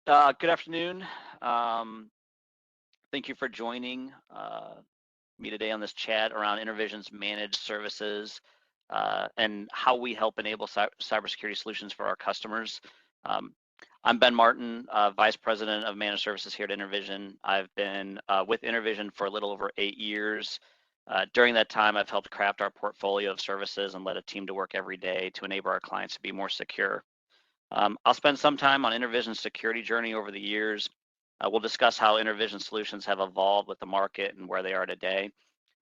Good afternoon. Thank you for joining me today on this chat around InterVision's managed services and how we help enable cybersecurity solutions for our customers. Um, I'm Ben Martin, Vice President of Managed Services here at InterVision. I've been with InterVision for a little over 8 years. During that time, I've helped craft our portfolio of services and led a team to work every day to enable our clients to be more secure. I'll spend some time on InterVision's security journey over the years. We'll discuss how InterVision solutions have evolved with the market and where they are today.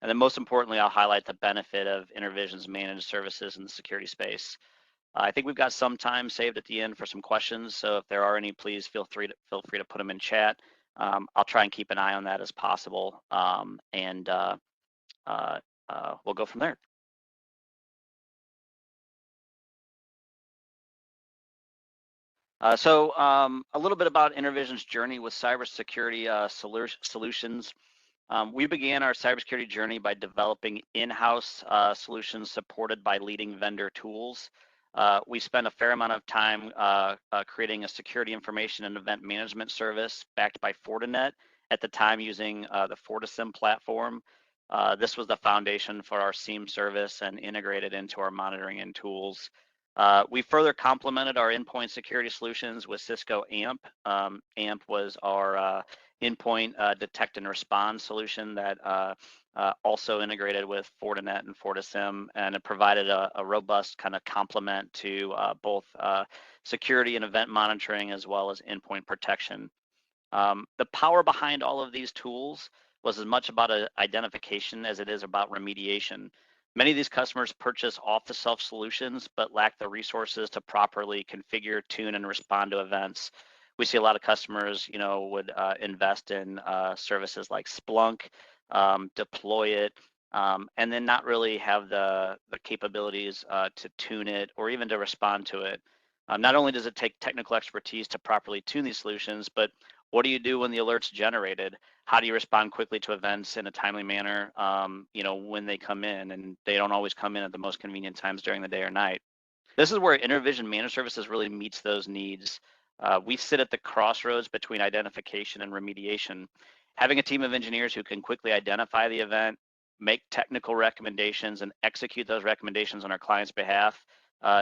And then most importantly, I'll highlight the benefit of InterVision's managed services in the security space. I think we've got some time saved at the end for some questions. So if there are any, please feel free to put them in chat. I'll try and keep an eye on that as possible. We'll go from there. A little bit about InterVision's journey with cybersecurity solutions. We began our cybersecurity journey by developing in-house solutions supported by leading vendor tools. We spent a fair amount of time creating a security information and event management service backed by Fortinet, at the time using the FortiSIEM platform. This was the foundation for our SIEM service and integrated into our monitoring and tools. We further complemented our endpoint security solutions with Cisco AMP. AMP was our endpoint detect and respond solution that also integrated with Fortinet and FortiSIEM, and it provided a robust kind of complement to both security and event monitoring as well as endpoint protection. The power behind all of these tools was as much about identification as it is about remediation. Many of these customers purchase off-the-shelf solutions, but lack the resources to properly configure, tune, and respond to events. We see a lot of customers, would invest in services like Splunk, deploy it, and then not really have the capabilities to tune it or even to respond to it. Not only does it take technical expertise to properly tune these solutions, but what do you do when the alert's generated? How do you respond quickly to events in a timely manner, when they come in? And they don't always come in at the most convenient times during the day or night. This is where InterVision Managed Services really meets those needs. We sit at the crossroads between identification and remediation. Having a team of engineers who can quickly identify the event, make technical recommendations, and execute those recommendations on our client's behalf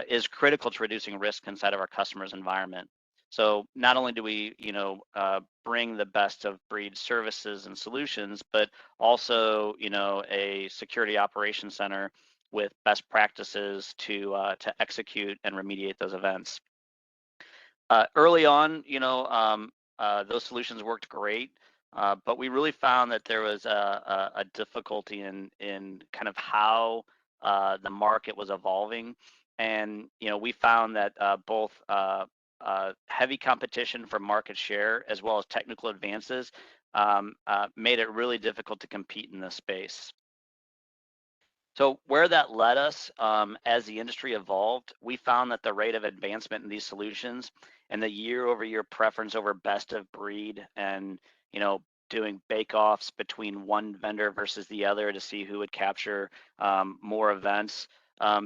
is critical to reducing risk inside of our customer's environment. So not only do we, bring the best of breed services and solutions, but also, a security operations center with best practices to execute and remediate those events. Early on, those solutions worked great, but we really found that there was a difficulty in kind of how the market was evolving. And, we found that both heavy competition for market share as well as technical advances made it really difficult to compete in this space. So where that led us, as the industry evolved, we found that the rate of advancement in these solutions and the year-over-year preference over best of breed and, doing bake-offs between one vendor versus the other to see who would capture more events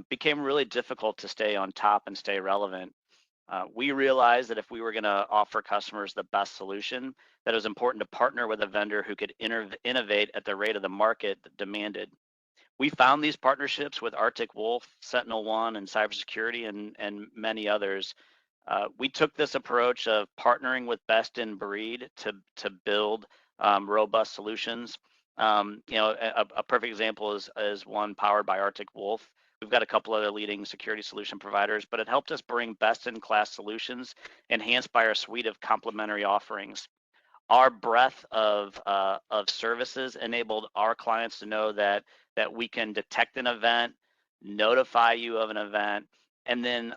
became really difficult to stay on top and stay relevant. We realized that if we were going to offer customers the best solution, that it was important to partner with a vendor who could innovate at the rate of the market that demanded. We found these partnerships with Arctic Wolf, SentinelOne, and Cybersecurity, and many others. We took this approach of partnering with best in breed to build robust solutions. A perfect example is one powered by Arctic Wolf. We've got a couple other leading security solution providers, but it helped us bring best-in-class solutions enhanced by our suite of complementary offerings. Our breadth of services enabled our clients to know that we can detect an event, notify you of an event, and then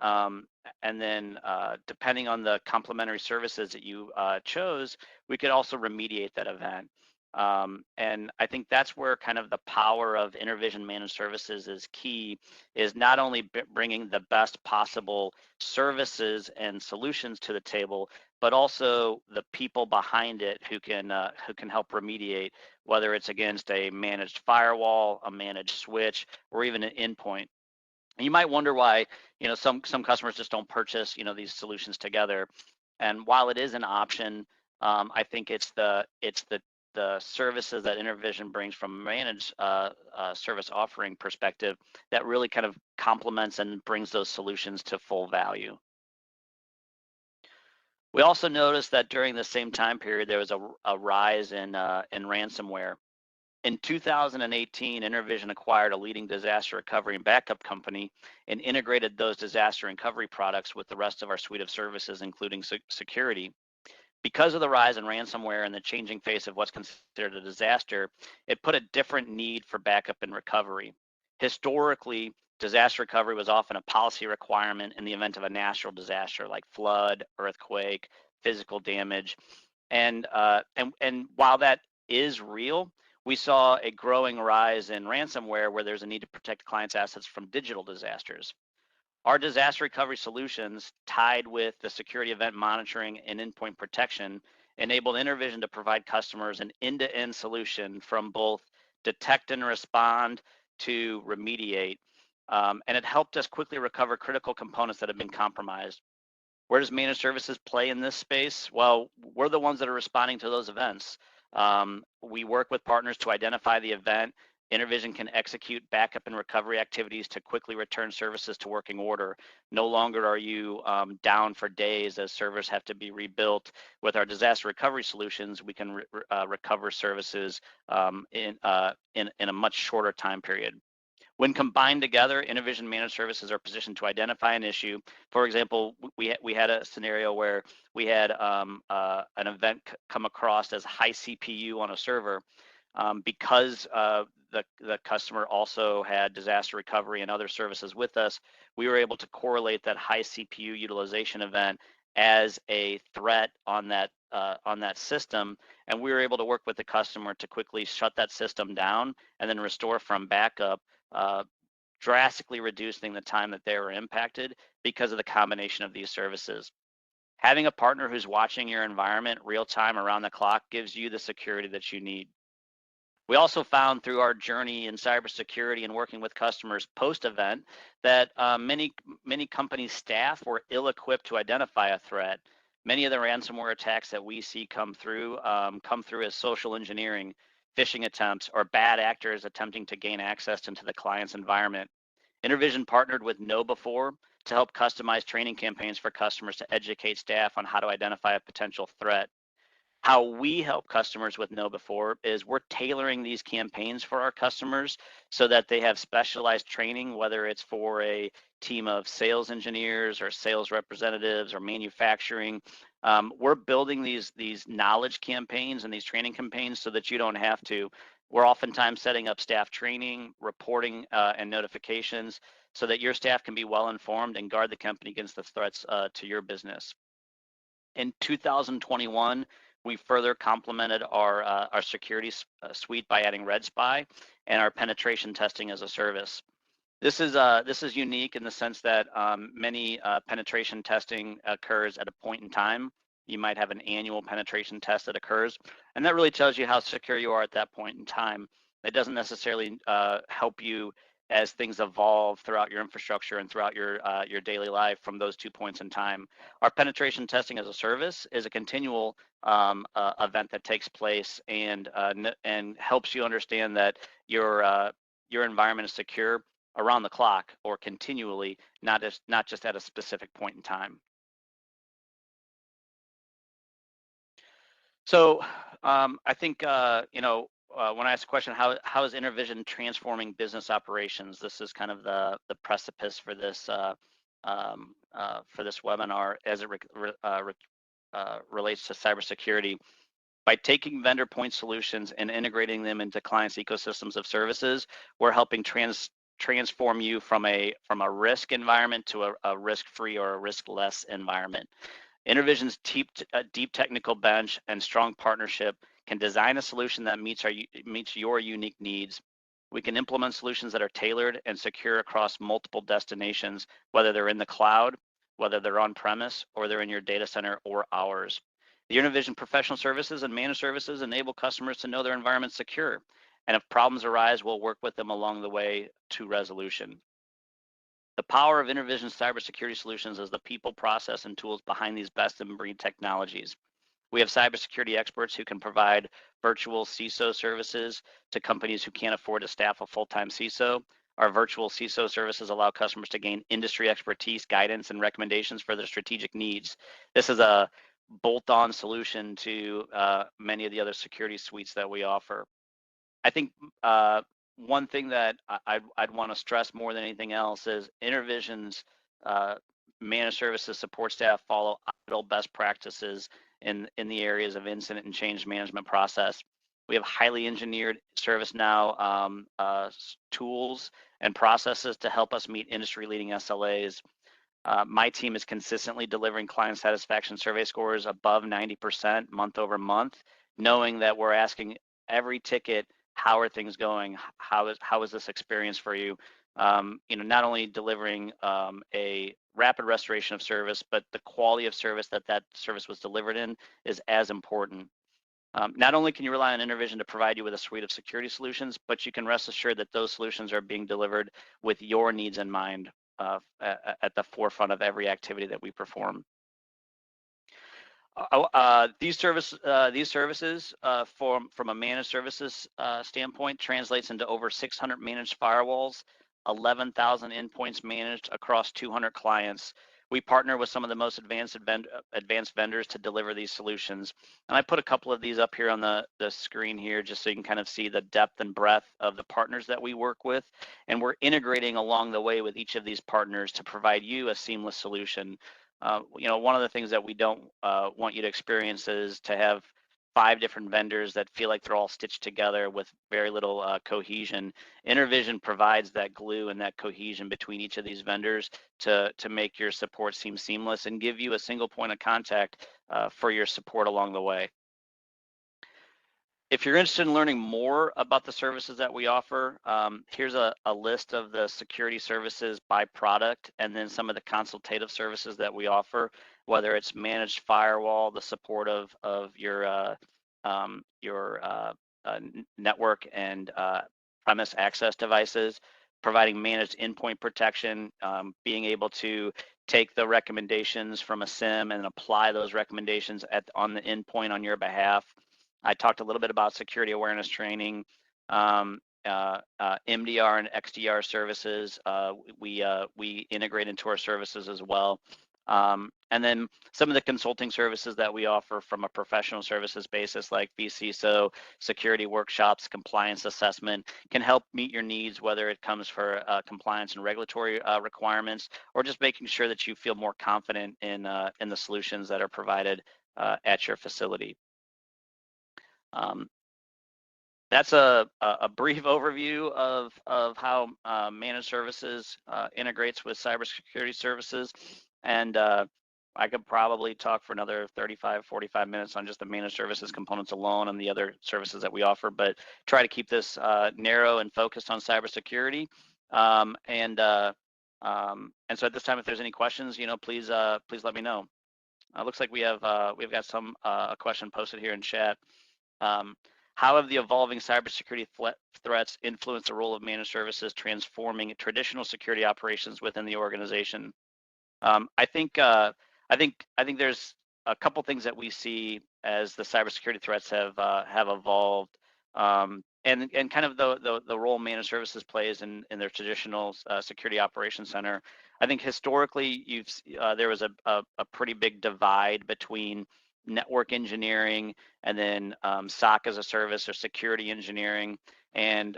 depending on the complementary services that you chose, we could also remediate that event. And I think that's where kind of the power of InterVision Managed Services is key, is not only bringing the best possible services and solutions to the table, but also the people behind it who can help remediate, whether it's against a managed firewall, a managed switch, or even an endpoint. And you might wonder why some customers just don't purchase these solutions together. And while it is an option, I think it's the services that InterVision brings from a managed service offering perspective that really kind of complements and brings those solutions to full value. We also noticed that during the same time period, there was a rise in ransomware. In 2018, InterVision acquired a leading disaster recovery and backup company and integrated those disaster recovery products with the rest of our suite of services, including security. Because of the rise in ransomware and the changing face of what's considered a disaster, it put a different need for backup and recovery. Historically, disaster recovery was often a policy requirement in the event of a natural disaster like flood, earthquake, physical damage. And while that is real, we saw a growing rise in ransomware where there's a need to protect clients' assets from digital disasters. Our disaster recovery solutions, tied with the security event monitoring and endpoint protection, enabled InterVision to provide customers an end-to-end solution from both detect and respond to remediate. And it helped us quickly recover critical components that have been compromised. Where does managed services play in this space? Well, we're the ones that are responding to those events. We work with partners to identify the event. InterVision can execute backup and recovery activities to quickly return services to working order. No longer are you down for days as servers have to be rebuilt. With our disaster recovery solutions, we can recover services in a much shorter time period. When combined together, InterVision managed services are positioned to identify an issue. For example, we had a scenario where we had an event come across as high CPU on a server. Because the customer also had disaster recovery and other services with us, we were able to correlate that high CPU utilization event as a threat on that system, and we were able to work with the customer to quickly shut that system down and then restore from backup, drastically reducing the time that they were impacted because of the combination of these services. Having a partner who's watching your environment real time around the clock gives you the security that you need. We also found through our journey in cybersecurity and working with customers post-event that many companies' staff were ill-equipped to identify a threat. Many of the ransomware attacks that we see come through as social engineering, phishing attempts, or bad actors attempting to gain access into the client's environment. InterVision partnered with KnowBe4 to help customize training campaigns for customers to educate staff on how to identify a potential threat. How we help customers with KnowBe4 is we're tailoring these campaigns for our customers so that they have specialized training, whether it's for a team of sales engineers or sales representatives or manufacturing. We're building these knowledge campaigns and these training campaigns so that you don't have to. We're oftentimes setting up staff training, reporting, and notifications so that your staff can be well informed and guard the company against the threats to your business. In 2021, we further complemented our security suite by adding Red Spy and our penetration testing as a service. This is unique in the sense that many penetration testing occurs at a point in time. You might have an annual penetration test that occurs, and that really tells you how secure you are at that point in time. It doesn't necessarily help you as things evolve throughout your infrastructure and throughout your daily life from those 2 points in time. Our penetration testing as a service is a continual event that takes place and helps you understand that your environment is secure around the clock or continually, not just at a specific point in time. So I think when I ask the question, how is InterVision transforming business operations? This is kind of the precipice for this webinar as it relates to cybersecurity. By taking vendor point solutions and integrating them into clients' ecosystems of services, we're helping transform you from a risk environment to a risk-free or a risk-less environment. InterVision's deep technical bench and strong partnership can design a solution that meets your unique needs. We can implement solutions that are tailored and secure across multiple destinations, whether they're in the cloud, whether they're on-premise, or they're in your data center or ours. The InterVision professional services and managed services enable customers to know their environment's secure. And if problems arise, we'll work with them along the way to resolution. The power of InterVision cybersecurity solutions is the people, process, and tools behind these best-in-breed technologies. We have cybersecurity experts who can provide virtual CISO services to companies who can't afford to staff a full-time CISO. Our virtual CISO services allow customers to gain industry expertise, guidance, and recommendations for their strategic needs. This is a bolt-on solution to many of the other security suites that we offer. I think one thing that I'd want to stress more than anything else is InterVision's managed services support staff follow ITIL best practices in the areas of incident and change management process. We have highly engineered ServiceNow tools and processes to help us meet industry-leading SLAs. My team is consistently delivering client satisfaction survey scores above 90% month over month, knowing that we're asking every ticket, how are things going? How is this experience for you? Not only delivering a rapid restoration of service, but the quality of service that service was delivered in is as important. Not only can you rely on InterVision to provide you with a suite of security solutions, but you can rest assured that those solutions are being delivered with your needs in mind at the forefront of every activity that we perform. These services from a managed services standpoint translates into over 600 managed firewalls, 11,000 endpoints managed across 200 clients. We partner with some of the most advanced vendors to deliver these solutions. And I put a couple of these up here on the screen here just so you can kind of see the depth and breadth of the partners that we work with. And we're integrating along the way with each of these partners to provide you a seamless solution. One of the things that we don't want you to experience is to have 5 different vendors that feel like they're all stitched together with very little cohesion. InterVision provides that glue and that cohesion between each of these vendors to make your support seem seamless and give you a single point of contact for your support along the way. If you're interested in learning more about the services that we offer, here's a list of the security services by product and then some of the consultative services that we offer, whether it's managed firewall, the support of your network and premise access devices, providing managed endpoint protection, being able to take the recommendations from a SIEM and apply those recommendations on the endpoint on your behalf. I talked a little bit about security awareness training, MDR and XDR services. We integrate into our services as well. And then some of the consulting services that we offer from a professional services basis, like vCISO, security workshops, compliance assessment, can help meet your needs, whether it comes for compliance and regulatory requirements, or just making sure that you feel more confident in the solutions that are provided at your facility. That's a brief overview of how managed services integrates with cybersecurity services. And I could probably talk for another 35, 45 minutes on just the managed services components alone and the other services that we offer, but try to keep this narrow and focused on cybersecurity. And so at this time, if there's any questions, please let me know. Looks like we've got some a question posted here in chat. How have the evolving cybersecurity threats influenced the role of managed services transforming traditional security operations within the organization? I think there's a couple things that we see as the cybersecurity threats have evolved, and kind of the role managed services plays in their traditional security operations center. I think historically there was a pretty big divide between network engineering and then SOC as a service or security engineering. And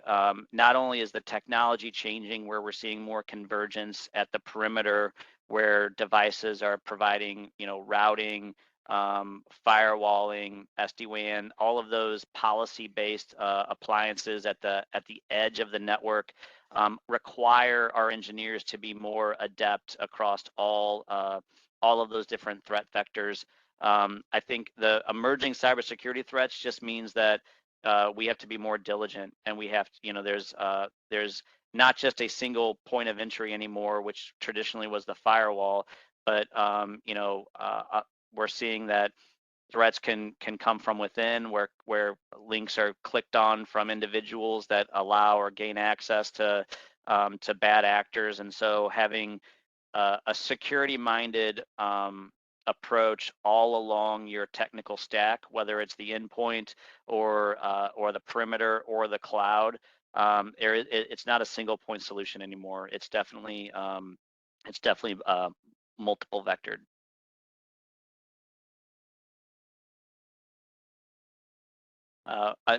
not only is the technology changing where we're seeing more convergence at the perimeter where devices are providing, routing, firewalling, SD-WAN, all of those policy-based appliances at the edge of the network require our engineers to be more adept across all of those different threat vectors. I think the emerging cybersecurity threats just means that we have to be more diligent, and we have to, there's not just a single point of entry anymore, which traditionally was the firewall, but we're seeing that threats can come from within, where links are clicked on from individuals that allow or gain access to to bad actors. And so having a security-minded approach all along your technical stack, whether it's the endpoint or the perimeter or the cloud, it's not a single point solution anymore. It's definitely multiple vectored.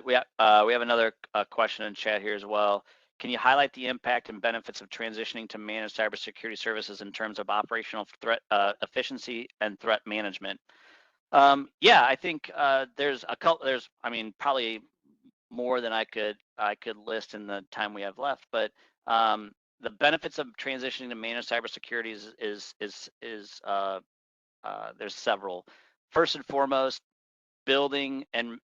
We have another question in chat here as well. Can you highlight the impact and benefits of transitioning to managed cybersecurity services in terms of operational threat efficiency and threat management? Yeah, I think there's I mean, probably more than I could list in the time we have left, but the benefits of transitioning to managed cybersecurity is there's several. First and foremost, building and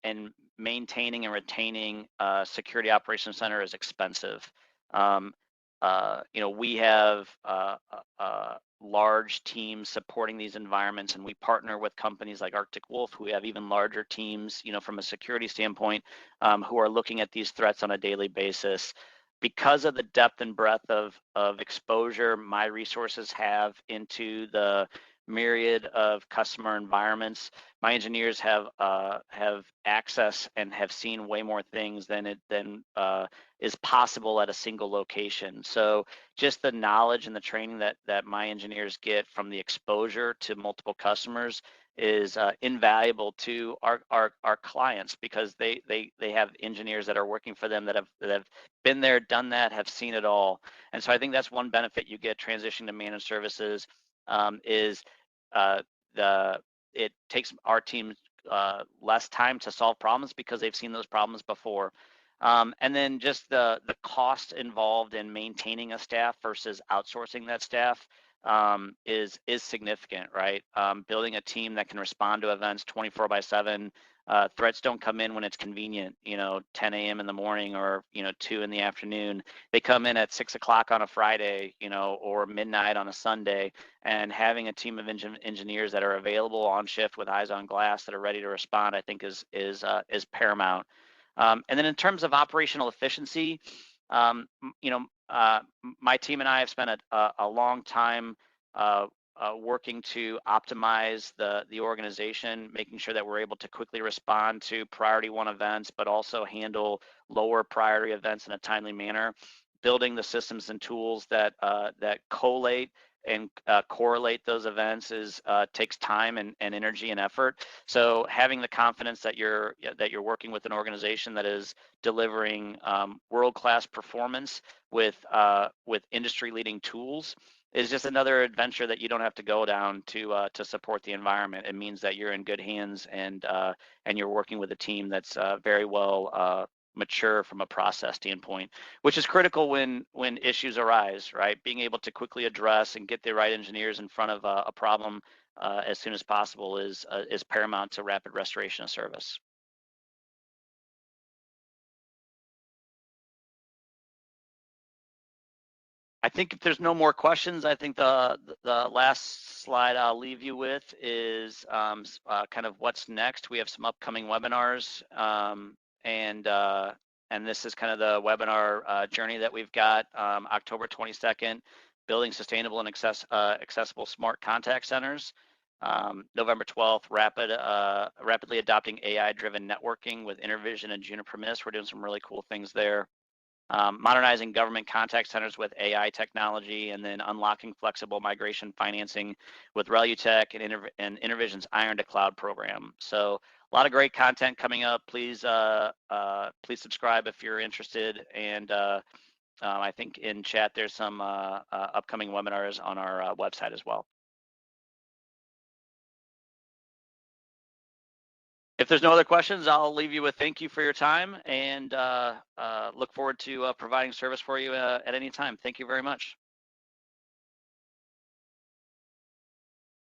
maintaining and retaining a security operations center is expensive. We have large teams supporting these environments, and we partner with companies like Arctic Wolf, who have even larger teams, from a security standpoint, who are looking at these threats on a daily basis. Because of the depth and breadth of exposure my resources have into the myriad of customer environments, my engineers have access and have seen way more things than is possible at a single location. So just the knowledge and the training that my engineers get from the exposure to multiple customers is invaluable to our clients, because they have engineers that are working for them that have been there, done that, have seen it all. And so I think that's one benefit you get transitioning to managed services, is it takes our team less time to solve problems because they've seen those problems before. And then just the cost involved in maintaining a staff versus outsourcing that staff is significant, right? Building a team that can respond to events 24/7. Threats don't come in when it's convenient, 10 a.m. in the morning or 2 in the afternoon. They come in at 6 o'clock on a Friday, or midnight on a Sunday. And having a team of engineers that are available on shift with eyes on glass that are ready to respond, I think is paramount. And then in terms of operational efficiency, my team and I have spent a long time working to optimize the organization, making sure that we're able to quickly respond to priority 1 events, but also handle lower priority events in a timely manner. Building the systems and tools that collate and correlate those events takes time and energy and effort. So having the confidence that you're working with an organization that is delivering world-class performance with industry-leading tools is just another adventure that you don't have to go down to support the environment. It means that you're in good hands, and you're working with a team that's very well mature from a process standpoint, which is critical when issues arise, right? Being able to quickly address and get the right engineers in front of a problem as soon as possible is paramount to rapid restoration of service. I think if there's no more questions, I think the last slide I'll leave you with is kind of what's next. We have some upcoming webinars, and this is kind of the webinar journey that we've got. October 22nd, building sustainable and accessible smart contact centers. November 12th, rapidly adopting AI-driven networking with InterVision and Juniper Mist. We're doing some really cool things there. Modernizing government contact centers with AI technology, and then unlocking flexible migration financing with Relutech and InterVision's Iron to Cloud program. So a lot of great content coming up. Please subscribe if you're interested. And I think in chat there's some upcoming webinars on our website as well. If there's no other questions, I'll leave you with thank you for your time, and look forward to providing service for you at any time. Thank you very much.